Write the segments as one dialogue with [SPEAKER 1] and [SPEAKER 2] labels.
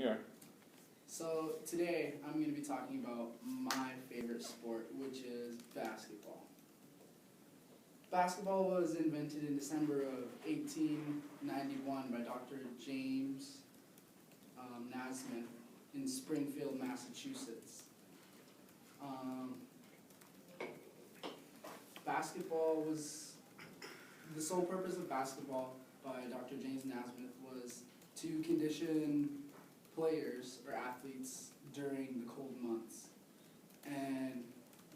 [SPEAKER 1] Sure.
[SPEAKER 2] So today I'm going to be talking about my favorite sport, which is basketball. Basketball was invented in December of 1891 by Dr. James Naismith in Springfield, Massachusetts. The sole purpose of basketball by Dr. James Naismith was to condition players or athletes during the cold months. And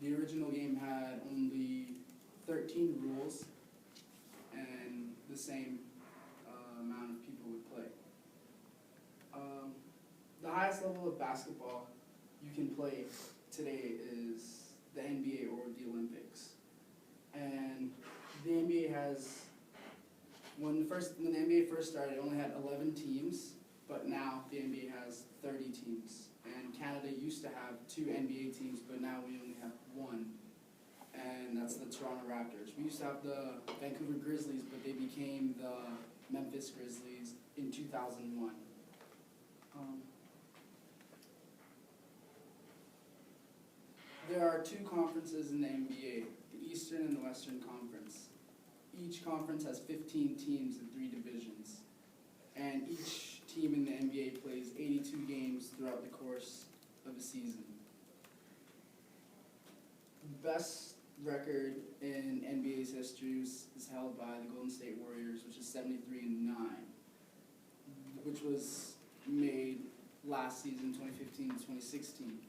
[SPEAKER 2] the original game had only 13 rules, and the same amount of people would play. The highest level of basketball you can play today is the NBA or the Olympics. And the NBA has, when the NBA first started, it only had 11 teams, but now the NBA has 30 teams. And Canada used to have 2 NBA teams, but now we only have 1, and that's the Toronto Raptors. We used to have the Vancouver Grizzlies, but they became the Memphis Grizzlies in 2001. There are 2 conferences in the NBA, the Eastern and the Western Conference. Each conference has 15 teams in 3 divisions, and each team in the NBA plays 82 games throughout the course of a season. The best record in NBA's history is held by the Golden State Warriors, which is 73-9, which was made last season, 2015-2016.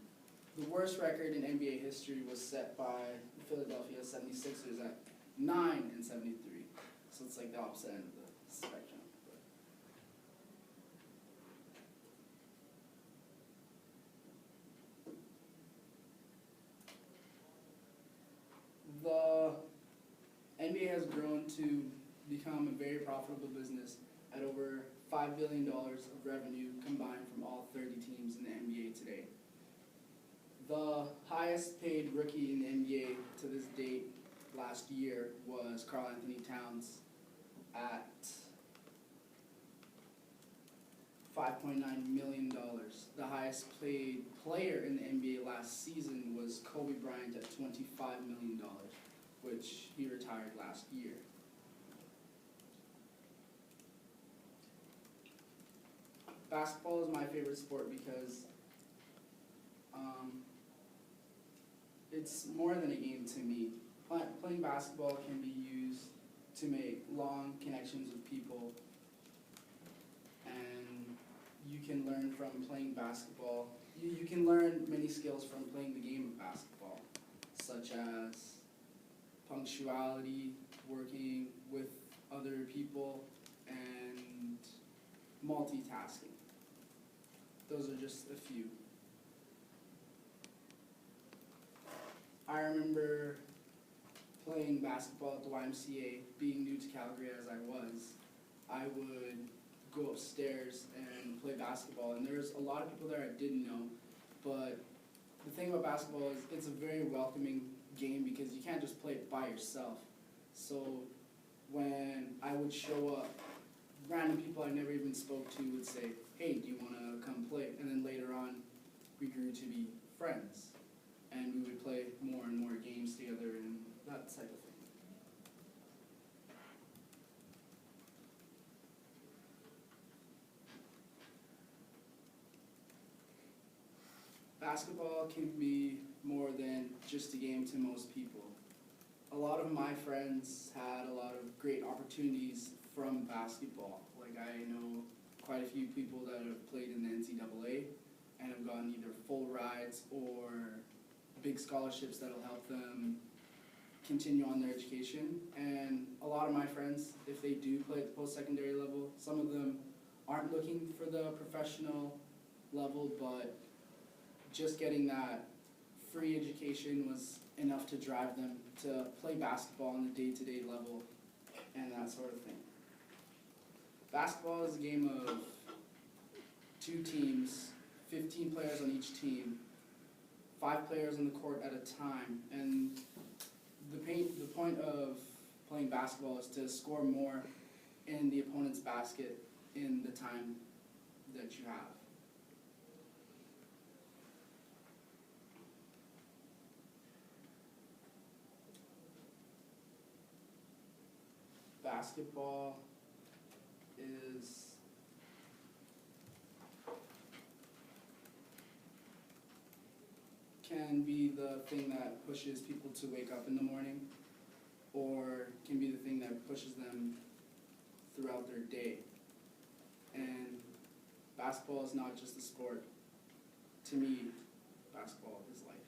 [SPEAKER 2] The worst record in NBA history was set by the Philadelphia 76ers at 9-73. So it's like the opposite end of the spectrum. The NBA has grown to become a very profitable business at over $5 billion of revenue combined from all 30 teams in the NBA today. The highest paid rookie in the NBA to this date last year was Karl Anthony Towns at $5.9 million. The highest paid player in the NBA last season was Kobe Bryant at $25 million, which he retired last year. Basketball is my favorite sport because it's more than a game to me. Playing basketball can be used to make long connections with people, and you can learn from playing basketball. You can learn many skills from playing the game of basketball, such as punctuality, working with other people, and multitasking. Those are just a few. I remember playing basketball at the YMCA, being new to Calgary as I was. I would go upstairs and play basketball, and there's a lot of people there I didn't know, but the thing about basketball is it's a very welcoming game because you can't just play it by yourself. So when I would show up, random people I never even spoke to would say, "Hey, do you want to come play?" And then later on, we grew to be friends, and we would play more and more games together and that type of thing. Basketball can be more than just a game to most people. A lot of my friends had a lot of great opportunities from basketball. Like, I know quite a few people that have played in the NCAA and have gotten either full rides or big scholarships that'll help them continue on their education. And a lot of my friends, if they do play at the post-secondary level, some of them aren't looking for the professional level, but just getting that free education was enough to drive them to play basketball on the day-to-day level and that sort of thing. Basketball is a game of 2 teams, 15 players on each team, 5 players on the court at a time, and the point of playing basketball is to score more in the opponent's basket in the time that you have. basketball is can be the thing that pushes people to wake up in the morning, or can be the thing that pushes them throughout their day. And basketball is not just a sport. To me, basketball is life.